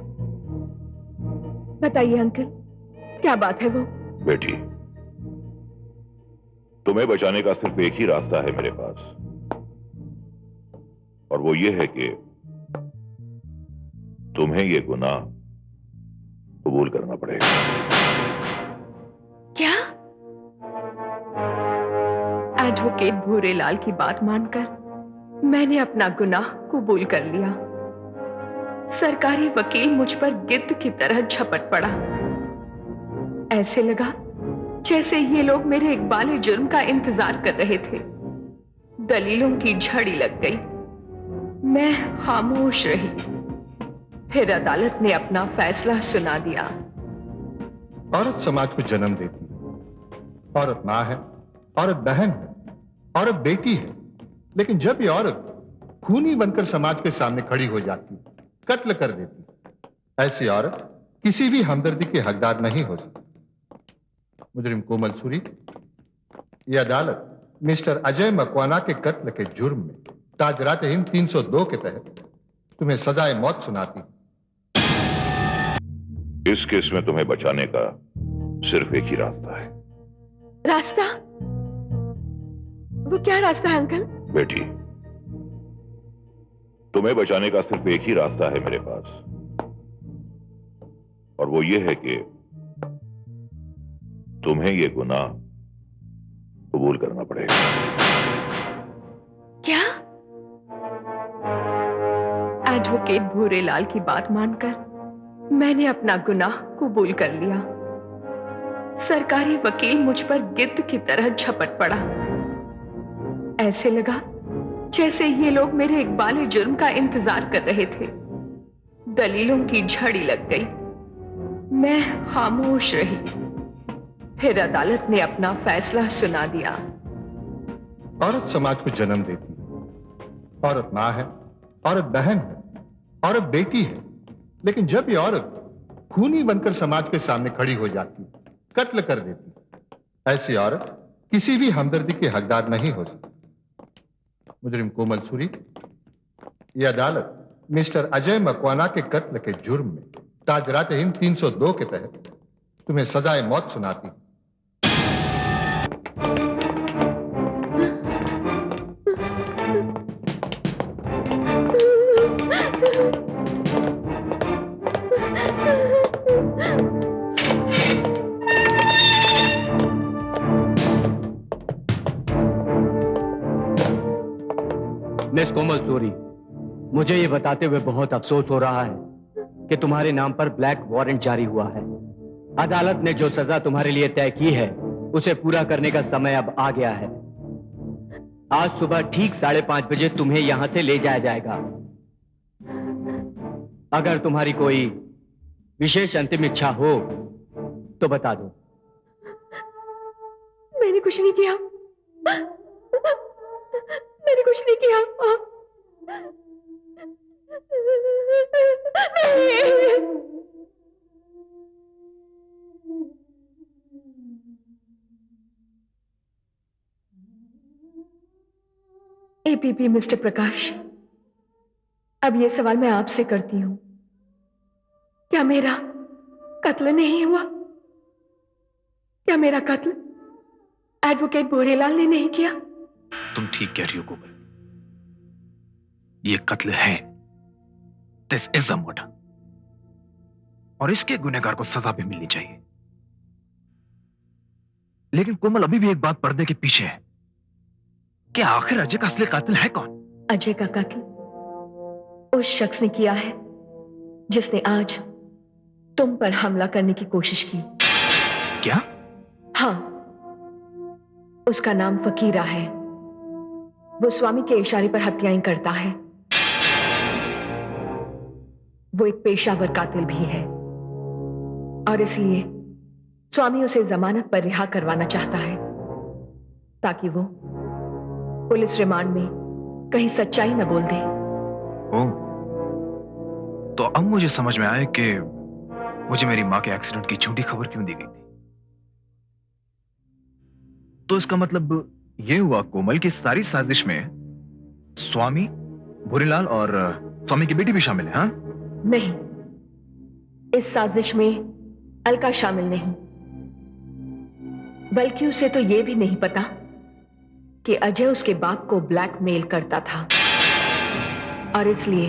बताइए अंकल, क्या बात है वो? बेटी, तुम्हें बचाने का सिर्फ एक ही रास्ता है मेरे पास, और वो ये है कि तुम्हें ये गुनाह कबूल करना पड़ेगा। क्या? एडवोकेट भूरेलाल की बात मानकर मैंने अपना गुनाह कबूल कर लिया। सरकारी वकील मुझ पर गिद्ध की तरह झपट पड़ा। ऐसे लगा जैसे ये लोग मेरे इकबाल जुर्म का इंतजार कर रहे थे। दलीलों की झड़ी लग गई, मैं खामोश रही। फिर अदालत ने अपना फैसला सुना दिया। औरत समाज को जन्म देती है, औरत मां है, औरत बहन है, औरत बेटी है। लेकिन जब ये औरत खूनी बनकर समाज के सामने खड़ी हो जाती, कत्ल कर देती, ऐसी औरत किसी भी हमदर्दी की हकदार नहीं हो सकती। मुजरिम कोमल सूरी, ये अदालत मिस्टर अजय मकवाना के कत्ल के जुर्म में ताजरात हिंद 302 के तहत तुम्हें सजाए मौत सुनाती। इस केस में तुम्हें बचाने का सिर्फ एक ही रास्ता है। रास्ता? वो क्या रास्ता है अंकल? बेटी, तुम्हें बचाने का सिर्फ एक ही रास्ता है मेरे पास, और वो ये है कि तुम्हें ये गुनाह कबूल करना पड़ेगा। क्या? एडवोकेट भूरेलाल की बात मानकर मैंने अपना गुनाह कबूल कर लिया। सरकारी वकील मुझ पर गिद्ध की तरह झपट पड़ा। ऐसे लगा जैसे ये लोग मेरे इकबाल जुर्म का इंतजार कर रहे थे। दलीलों की झड़ी लग गई, मैं खामोश रही। फिर अदालत ने अपना फैसला सुना दिया। औरत समाज को जन्म देती है, औरत मां है, औरत बहन है, औरत बेटी है। लेकिन जब ये औरत खूनी बनकर समाज के सामने खड़ी हो जाती, कत्ल कर देती, ऐसी औरत किसी भी हमदर्दी की हकदार नहीं हो सकती। मुजरिम कोमल सूरी, ये अदालत मिस्टर अजय मकवाना के कत्ल के जुर्म में ताजरात हिंद 302 के तहत तुम्हें सजाए मौत सुनाती। मिस कोमल सूरी, मुझे ये बताते हुए बहुत अफसोस हो रहा है कि तुम्हारे नाम पर ब्लैक वारंट जारी हुआ है। अदालत ने जो सजा तुम्हारे लिए तय की है उसे पूरा करने का समय अब आ गया है। आज सुबह ठीक 5:30 बजे तुम्हें यहां से ले जाया जाएगा। अगर तुम्हारी कोई विशेष अंतिम इच्छा हो तो बता दो। मैंने कुछ नहीं किया। मैंने कुछ नहीं किया। एपीपी मिस्टर प्रकाश, अब यह सवाल मैं आपसे करती हूं, क्या मेरा कत्ल नहीं हुआ? क्या मेरा कत्ल एडवोकेट भूरेलाल ने नहीं किया? तुम ठीक कह रही हो कोमल, ये कत्ल है। दिस इज अ मर्डर, और इसके गुनहगार को सजा भी मिलनी चाहिए। लेकिन कोमल अभी भी एक बात पर्दे के पीछे है कि आखिर अजय का असली कातिल है कौन? अजय का कत्ल उस शख्स ने किया है जिसने आज तुम पर हमला करने की कोशिश की। क्या? हाँ, उसका नाम फकीरा है। वो स्वामी के इशारे पर हत्याएं करता है। वो एक पेशावर कातिल भी है और इसलिए स्वामी उसे जमानत पर रिहा करवाना चाहता है ताकि वो पुलिस रिमांड में कहीं सच्चाई न बोल दे। ओह, तो अब मुझे समझ में आया कि मुझे मेरी मां के एक्सीडेंट की झूठी खबर क्यों दी गई थी। तो इसका मतलब यह हुआ कोमल की सारी साजिश में स्वामी, भूरीलाल और स्वामी की बेटी भी शामिल है। हाँ? नहीं, इस साजिश में अलका शामिल नहीं, बल्कि उसे तो यह भी नहीं पता कि अजय उसके बाप को ब्लैकमेल करता था और इसलिए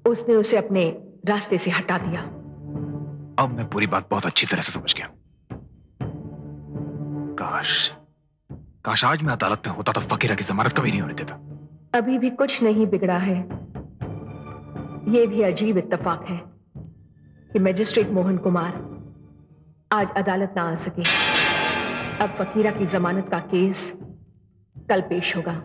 उसने उसे अपने रास्ते से हटा दिया। अब मैं पूरी बात बहुत अच्छी तरह से समझ गया। काश आज मैं अदालत में होता तो फकीरा की जमानत कभी नहीं होने देता। अभी भी कुछ नहीं बिगड़ा है। यह भी अजीब इत्तेफाक है कि मजिस्ट्रेट मोहन कुमार आज अदालत ना आ सके। अब फकीरा की जमानत का केस कल पेश होगा।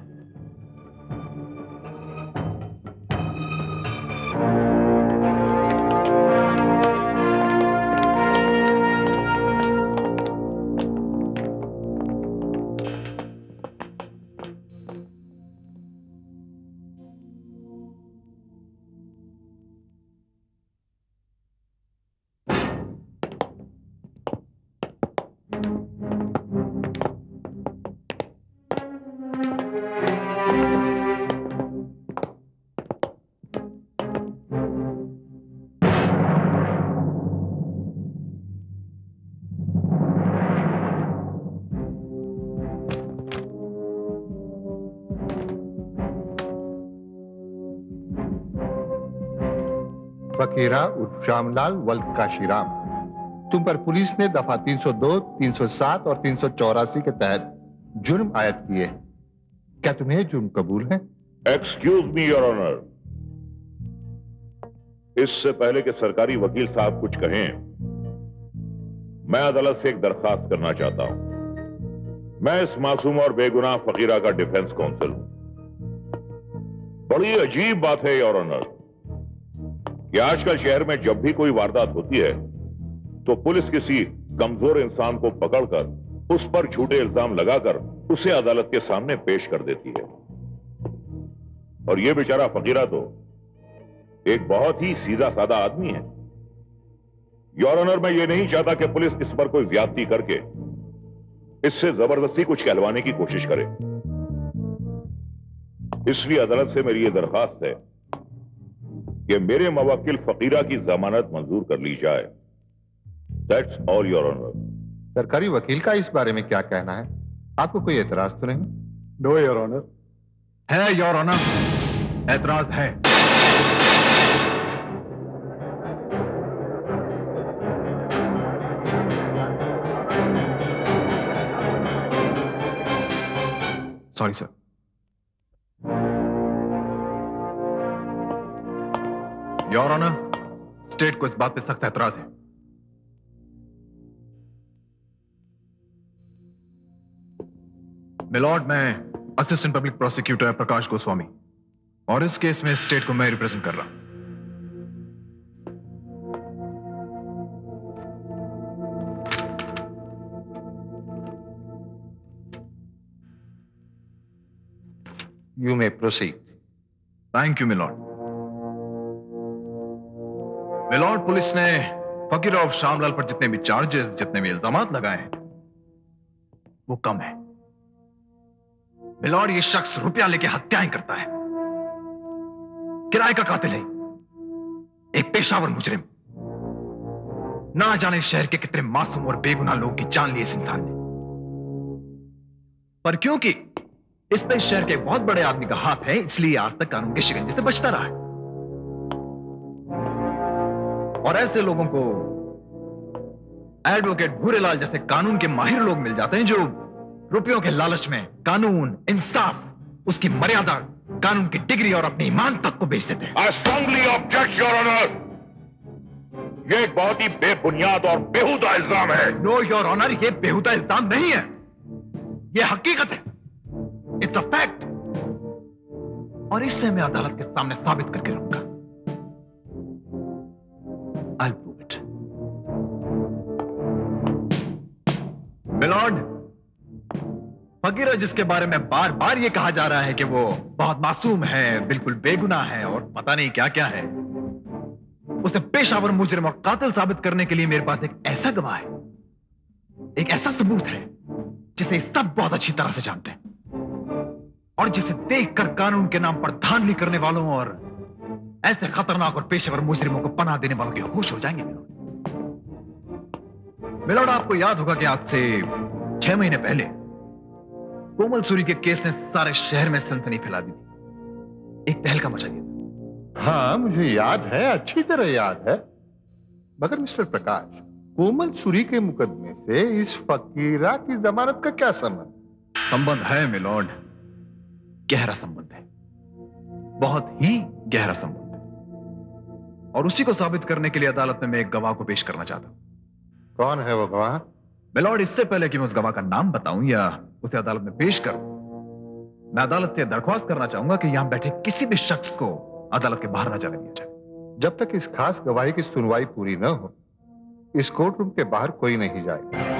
फकीरा उर्फ श्यामलाल वल्द काशीराम, तुम पर पुलिस ने दफा 302, 307 और 384 के तहत जुर्म आयद किए। क्या तुम्हें जुर्म कबूल है? एक्सक्यूज मी योर ऑनर, इससे पहले कि सरकारी वकील साहब कुछ कहें, मैं अदालत से एक दरखास्त करना चाहता हूं। मैं इस मासूम और बेगुनाह फकीरा का डिफेंस काउंसिल हूं। बड़ी अजीब बात है योर ऑनर कि आजकल शहर में जब भी कोई वारदात होती है तो पुलिस किसी कमजोर इंसान को पकड़कर उस पर झूठे इल्जाम लगाकर उसे अदालत के सामने पेश कर देती है। और यह बेचारा फकीरा तो एक बहुत ही सीधा साधा आदमी है। योर ऑनर, मैं ये नहीं चाहता कि पुलिस इस पर कोई ज्यादती करके इससे जबरदस्ती कुछ कहलवाने की कोशिश करे। इसलिए अदालत से मेरी यह दरखास्त है कि मेरे मवक्किल फकीरा की जमानत मंजूर कर ली जाए। That's all your honour. सरकारी वकील का इस बारे में क्या कहना है? आपको कोई एतराज तो नहीं? No your honour. है योर ऑनर, एतराज है। Sorry sir. Your honour, state को इस बात पे सख्त एतराज है। मिलॉर्ड, मैं assistant public prosecutor Prakash Goswami और इस केस में स्टेट को मैं रिप्रेजेंट कर रहा हूं। You may proceed. Thank you milord. Milord, police ने फकीर और श्यामलाल पर जितने भी चार्जेस, जितने भी इल्जामात लगाए हैं वो कम है। मिलॉर्ड, ये शख्स रुपया लेके हत्याएं करता है, किराए का कातिल है, एक पेशावर मुजरिम। ना जाने शहर के कितने मासूम और बेगुनाह लोगों की जान ली इस इंसान ने, पर क्योंकि इस पे शहर के एक बहुत बड़े आदमी का हाथ है, इसलिए आज तक कानून के शिकंजे से बचता रहा है। और ऐसे लोगों को एडवोकेट भूरेलाल जैसे कानून के माहिर लोग मिल जाते हैं जो रुपयों के लालच में कानून, इंसाफ, उसकी मर्यादा, कानून की डिग्री और अपने ईमान तक को बेच देते हैं। I strongly object, Your Honor. ये एक बहुत ही बेबुनियाद और बेहुदा इल्जाम है। नो योर ऑनर, ये बेहुदा इल्जाम नहीं है, ये हकीकत है। इट्स अ फैक्ट, और इससे मैं अदालत के सामने साबित करके रहूंगा। I'll prove it. मिलॉर्ड, फकीरा जिसके बारे में बार बार ये कहा जा रहा है कि वो बहुत मासूम है, बिल्कुल बेगुनाह है और पता नहीं क्या क्या है, उसे पेशावर मुजरिम और कातिल साबित करने के लिए मेरे पास एक ऐसा गवाह है, एक ऐसा सबूत है जिसे सब बहुत अच्छी तरह से जानते हैं और जिसे देखकर कानून के नाम पर धांधली करने वालों और ऐसे खतरनाक और पेशेवर मुजरिमों को पनाह देने वालों के होश हो जाएंगे। मिलॉर्ड, आपको याद होगा कि आज से 6 महीने पहले कोमल सूरी के केस ने सारे शहर में सनसनी फैला दी थी, एक तहलका मचा दिया था। हाँ, मुझे याद है, अच्छी तरह याद है। मगर मिस्टर प्रकाश, कोमल सूरी के मुकदमे से इस फकीरा की जमानत का क्या संबंध? संबंध है मिलॉर्ड, गहरा संबंध है, बहुत ही गहरा संबंध है, और उसी को साबित करने के लिए अदालत में मैं एक गवाह को पेश करना चाहता हूं। कौन है वो गवाह? मिलॉर्ड, इससे पहले कि मैं उस गवाह का नाम बताऊं या उसे अदालत में पेश करूं, मैं अदालत से दरख्वास्त करना चाहूंगा कि यहां बैठे किसी भी शख्स को अदालत के बाहर न जाने दिया जाए। जब तक इस खास गवाही की सुनवाई पूरी न हो, इस कोर्ट रूम के बाहर कोई नहीं जाएगा।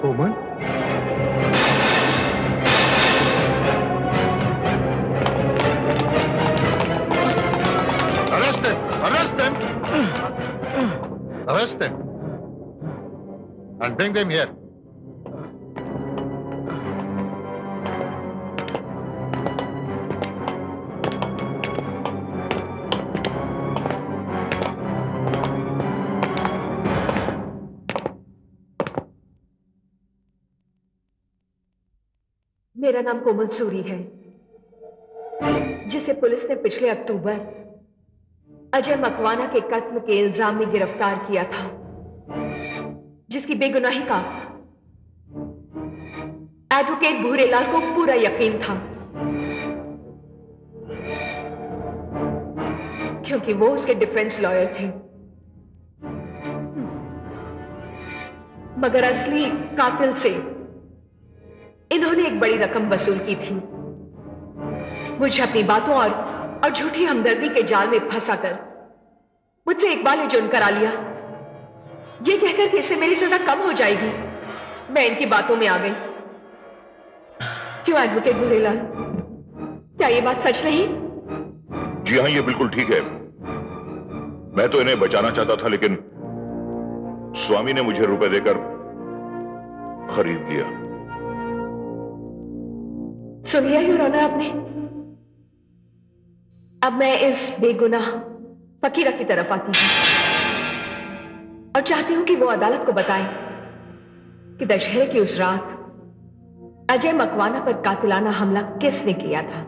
कोमल, arrest them! Arrest them! Arrest them! And bring them here. मेरा नाम कोमल सूरी है, जिसे पुलिस ने पिछले अक्टूबर अजय मकवाना के कत्ल के इल्जाम में गिरफ्तार किया था, जिसकी बेगुनाही का एडवोकेट भूरेलाल को पूरा यकीन था, क्योंकि वो उसके डिफेंस लॉयर थे। मगर असली कातिल से इन्होंने एक बड़ी रकम वसूल की थी। मुझे अपनी बातों और झूठी हमदर्दी के जाल में फंसाकर मुझसे इकबाल जुर्म करा लिया, ये कहकर कि इससे मेरी सजा कम हो जाएगी। मैं इनकी बातों में आ गई। क्यों एडवोकेट भूरेलाल, क्या ये बात सच नहीं? जी हाँ, ये बिल्कुल ठीक है। मैं तो इन्हें बचाना चाहता था, लेकिन स्वामी ने मुझे रुपए देकर खरीद लिया। सुन लिया योर ऑनर आपने? अब मैं इस बेगुनाह फकीरा की तरफ आती हूं और चाहती हूं कि वो अदालत को बताए कि दशहरे की उस रात अजय मकवाना पर कातिलाना हमला किसने किया था।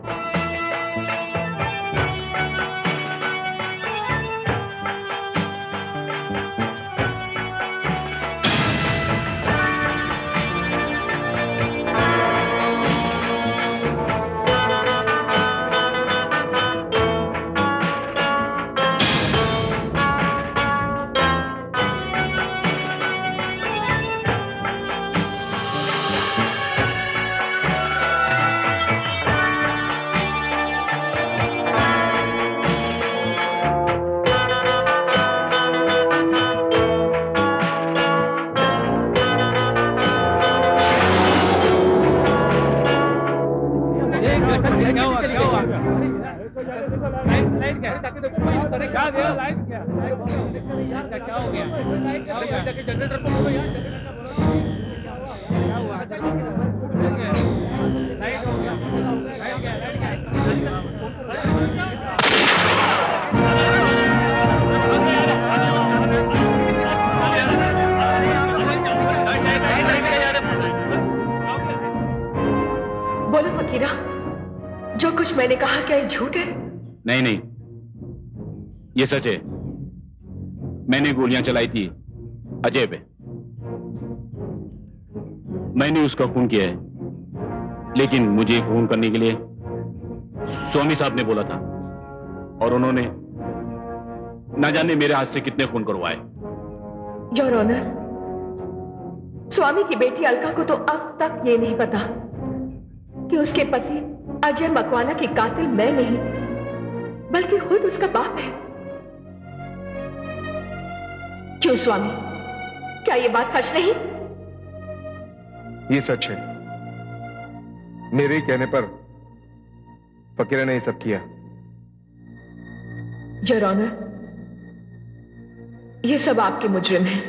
बोलो फकीरा, जो कुछ मैंने कहा क्या ये झूठ है? नहीं नहीं, ये सच है। मैंने गोलियां चलाई थी अजय पे। मैंने उसका खून किया है, लेकिन मुझे खून करने के लिए स्वामी साहब ने बोला था, और उन्होंने ना जाने मेरे हाथ से कितने खून करवाए। योर ऑनर, स्वामी की बेटी अलका को तो अब तक ये नहीं पता कि उसके पति अजय मकवाना की कातिल मैं नहीं, बल्कि खुद उसका बाप है। क्यों स्वामी, क्या ये बात सच नहीं? ये सच है। मेरे ही कहने पर फकीरा ने ये सब किया। योर ऑनर, ये सब आपके मुजरिम हैं।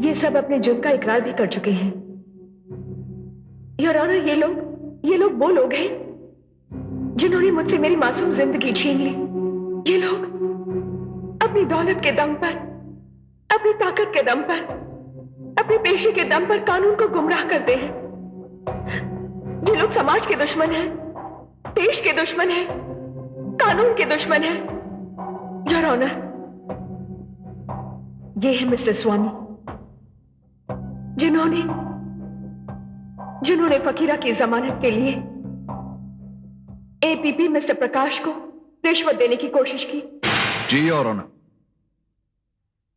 ये सब अपने जुर्म का इकरार भी कर चुके हैं। योर ऑनर, ये लोग वो लोग हैं जिन्होंने मुझसे मेरी मासूम जिंदगी छीन ली। ये लोग अपनी दौलत के दम पर, अपनी ताकत के दम पर, अपने पेशे के दम पर कानून को गुमराह करते हैं। ये लोग समाज के दुश्मन हैं, देश के दुश्मन हैं, कानून के दुश्मन हैं। योर ऑनर, ये है मिस्टर स्वामी, जिन्होंने फकीरा की जमानत के लिए एपीपी मिस्टर प्रकाश को रिश्वत देने की कोशिश की। जी और ऑनर,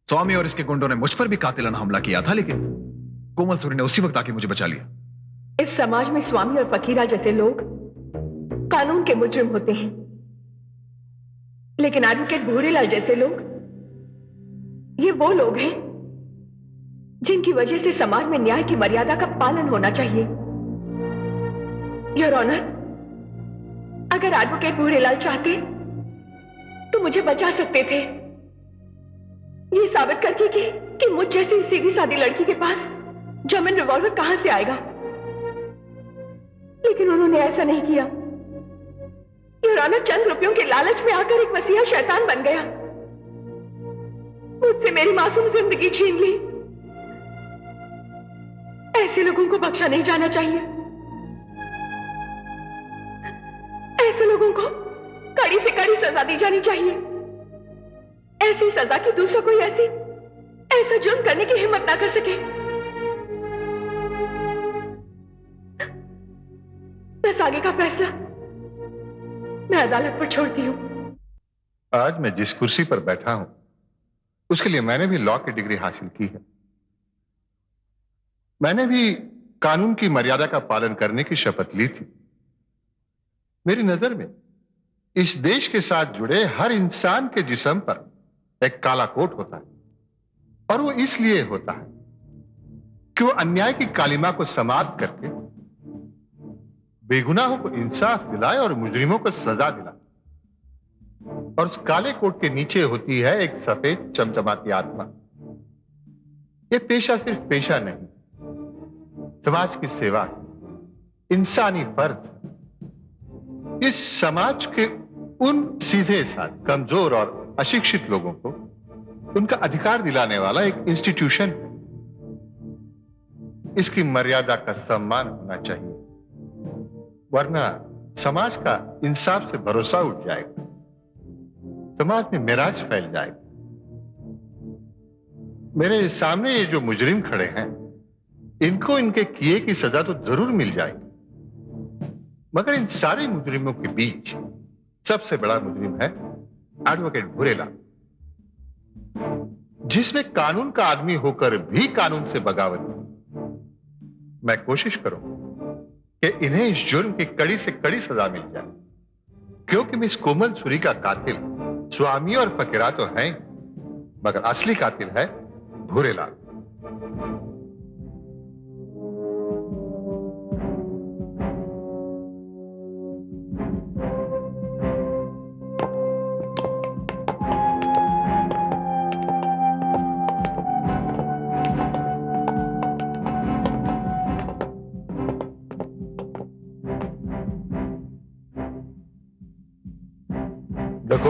स्वामी और इसके गुंडों ने मुझ पर भी कातिलाना हमला किया था, लेकिन कोमल सूरी ने उसी वक्त आके मुझे बचा लिया। इस समाज में स्वामी और फकीरा जैसे लोग कानून के मुजरिम होते हैं, लेकिन एडवोकेट भूरेलाल जैसे लोग, ये वो लोग हैं जिनकी वजह से समाज में न्याय की मर्यादा का पालन होना चाहिए। योर ऑनर, अगर एडवोकेट भूरेलाल चाहते तो मुझे बचा सकते थे, ये साबित करके कि मुझ जैसी सीधी सादी लड़की के पास जर्मन रिवॉल्वर कहां से आएगा, लेकिन उन्होंने ऐसा नहीं किया। योर ऑनर, चंद रुपयों के लालच में आकर एक मसीहा शैतान बन गया, मुझसे मेरी मासूम जिंदगी छीन ली। ऐसे लोगों को बख्शा नहीं जाना चाहिए। ऐसे लोगों को कड़ी से कड़ी सजा दी जानी चाहिए। ऐसी सजा कि दूसरा कोई ऐसा जुर्म करने की हिम्मत ना कर सके। बस आगे का फैसला मैं अदालत पर छोड़ती हूं। आज मैं जिस कुर्सी पर बैठा हूं, उसके लिए मैंने भी लॉ की डिग्री हासिल की है। मैंने भी कानून की मर्यादा का पालन करने की शपथ ली थी। मेरी नजर में इस देश के साथ जुड़े हर इंसान के जिस्म पर एक काला कोट होता है, और वो इसलिए होता है कि वो अन्याय की कालिमा को समाप्त करके बेगुनाहों को इंसाफ दिलाए और मुजरिमों को सजा दिलाए। और उस काले कोट के नीचे होती है एक सफेद चमचमाती आत्मा। ये पेशा सिर्फ पेशा नहीं, समाज की सेवा, इंसानी फर्ज। इस समाज के उन सीधे साथ कमजोर और अशिक्षित लोगों को उनका अधिकार दिलाने वाला एक इंस्टीट्यूशन है। इसकी मर्यादा का सम्मान होना चाहिए, वरना समाज का इंसाफ से भरोसा उठ जाएगा, समाज में मिराज फैल जाएगा। मेरे सामने ये जो मुजरिम खड़े हैं, इनको इनके किए की सजा तो जरूर मिल जाएगी, मगर इन सारे मुजरिमों के बीच सबसे बड़ा मुजरिम है एडवोकेट भूरेलाल, जिसने कानून का आदमी होकर भी कानून से बगावत की। मैं कोशिश करूंगा कि इन्हें इस जुर्म की कड़ी से कड़ी सजा मिल जाए, क्योंकि मिस कोमल सूरी का कातिल स्वामी और फकीरा तो हैं, मगर असली कातिल है Bhurelal.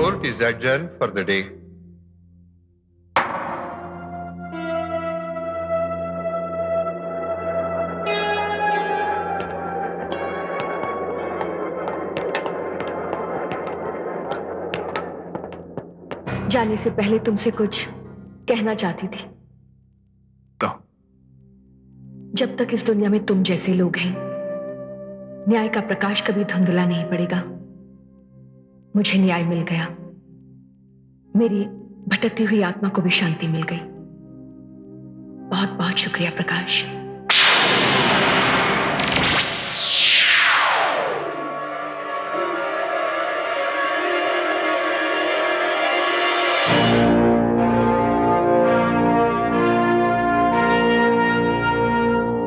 Court is adjourned for the day. जाने से पहले तुमसे कुछ कहना चाहती थी। कहो। जब तक इस दुनिया में तुम जैसे लोग हैं, न्याय का प्रकाश कभी धुंधला नहीं पड़ेगा। मुझे न्याय मिल गया, मेरी भटकती हुई आत्मा को भी शांति मिल गई। बहुत बहुत शुक्रिया प्रकाश।